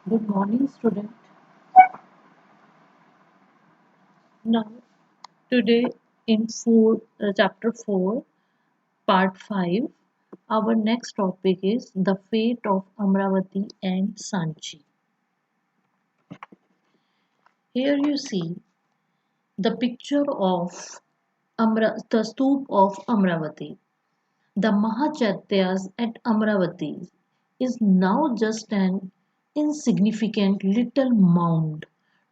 Good morning, student. Now, today in chapter 4, part 5, our next topic is the fate of Amravati and Sanchi. Here you see the picture of the stoop of Amravati. The Mahachatyas at Amravati is now just an insignificant little mound,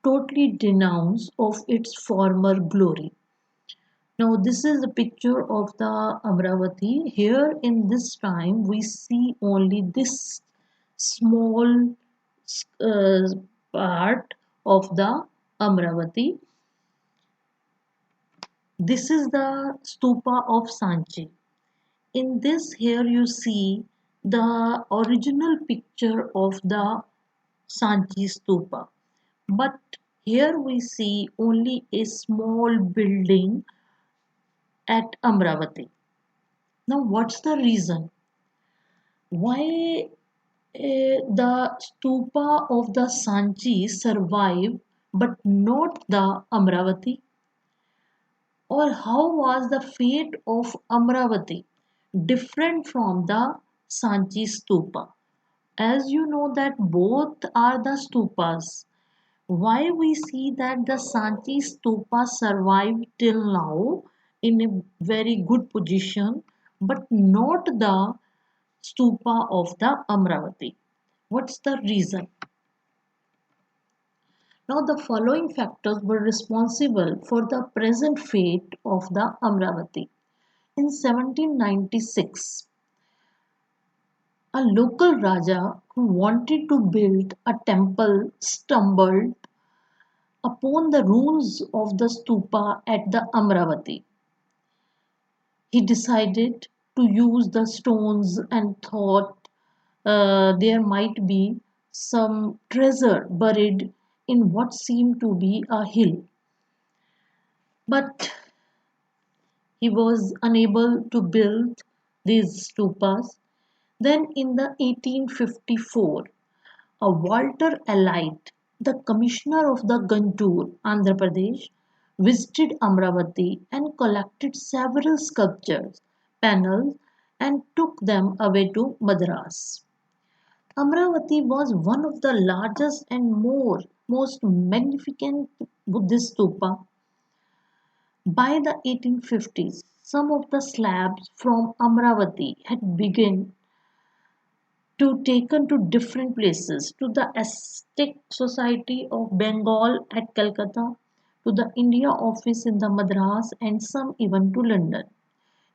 totally denounced of its former glory. Now, this is a picture of the Amravati. Here in this time, we see only this small uh, part of the Amravati. This is the stupa of Sanchi. In this, here you see the original picture of the Sanchi stupa. But here we see only a small building at Amravati. Now, what's the reason? Why the stupa of the Sanchi survived but not the Amravati? Or how was the fate of Amravati different from the Sanchi stupa? As you know that both are the stupas, why we see that the Sanchi stupa survived till now in a very good position but not the stupa of the Amravati. What's the reason? Now, the following factors were responsible for the present fate of the Amravati. In 1796, a local Raja who wanted to build a temple stumbled upon the ruins of the stupa at the Amravati. He decided to use the stones and thought there might be some treasure buried in what seemed to be a hill. But he was unable to build these stupas. Then in the 1854, a Walter Allied, the commissioner of the Guntur, Andhra Pradesh, visited Amravati and collected several sculptures, panels, and took them away to Madras. Amravati was one of the largest and most magnificent Buddhist stupa. By the 1850s, some of the slabs from Amravati had begun to taken to different places, to the Aztec Society of Bengal at Calcutta, to the India office in the Madras, and some even to London.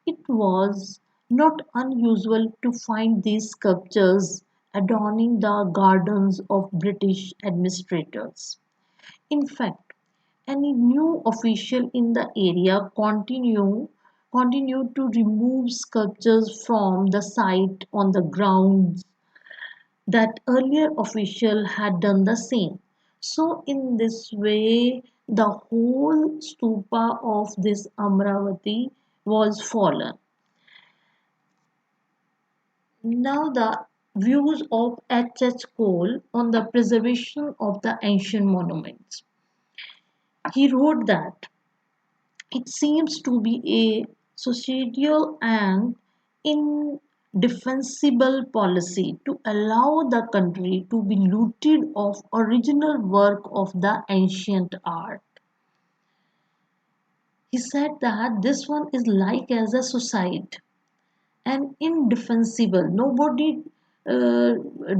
It was not unusual to find these sculptures adorning the gardens of British administrators. In fact, any new official in the area continued to remove sculptures from the site on the grounds that earlier official had done the same. So in this way, the whole stupa of this Amravati was fallen. Now the views of H. Cole on the preservation of the ancient monuments. He wrote that it seems to be a societal and indefensible policy to allow the country to be looted of original work of the ancient art. He said that this one is like as a suicide and indefensible. Nobody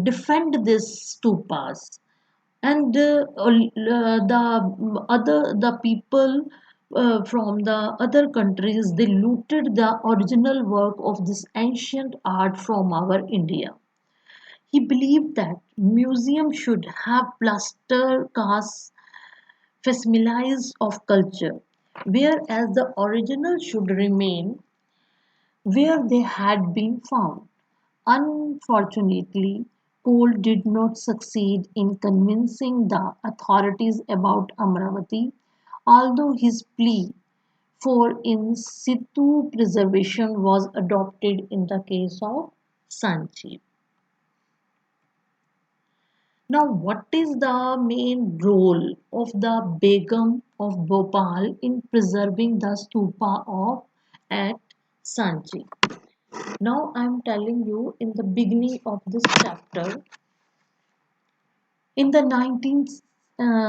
defend this stupas, and the people from the other countries, they looted the original work of this ancient art from our India. He believed that museum should have plaster casts facsimiles of culture, whereas the original should remain where they had been found. Unfortunately, Cole did not succeed in convincing the authorities about Amravati, although his plea for in situ preservation was adopted in the case of Sanchi. Now, what is the main role of the Begum of Bhopal in preserving the stupa of at Sanchi? Now, I am telling you in the beginning of this chapter. In the 19th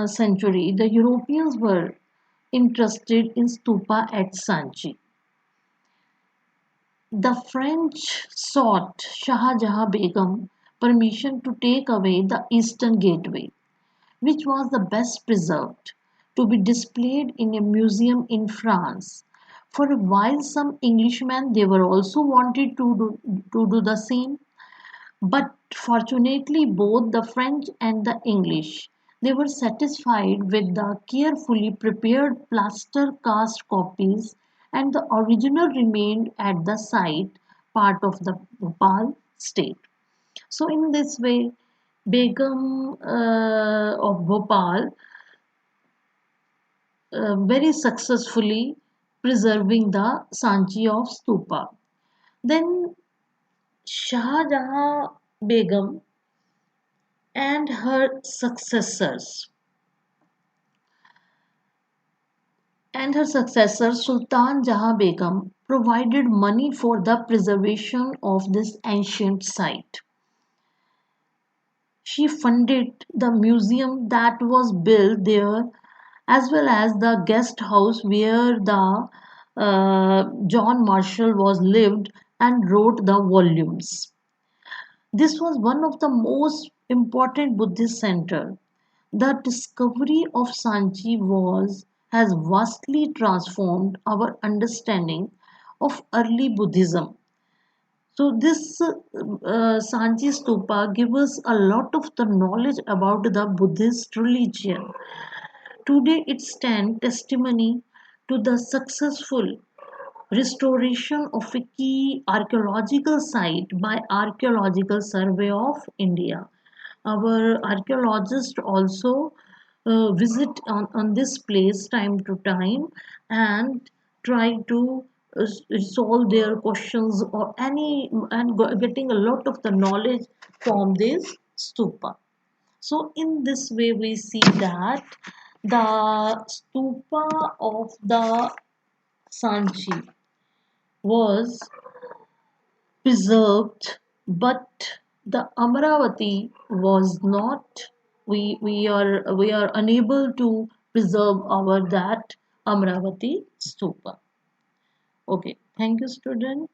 century, the Europeans were interested in stupa at Sanchi. The French sought Shah Jahan Begum permission to take away the eastern gateway, which was the best preserved, to be displayed in a museum in France. For a while, some Englishmen they were also wanted to do the same, but fortunately, both the French and the English they were satisfied with the carefully prepared plaster cast copies, and the original remained at the site, part of the Bhopal state. So, in this way, Begum of Bhopal very successfully preserving the Sanchi of Stupa. Then Shah Jahan Begum and her successor Sultan Jahan Begum provided money for the preservation of this ancient site. She funded the museum that was built there, as well as the guest house where the John Marshall was lived and wrote the volumes. This was one of the most important Buddhist centers. The discovery of Sanchi was has vastly transformed our understanding of early Buddhism. So this Sanchi Stupa gives us a lot of the knowledge about the Buddhist religion. Today it stands testimony to the successful restoration of a key archaeological site by Archaeological Survey of India. Our archaeologists also visit on this place time to time and try to solve their questions or any and getting a lot of the knowledge from this stupa. So in this way we see that the stupa of the Sanchi was preserved, but the Amravati was not. We are unable to preserve our that Amravati stupa. Okay, thank you, student.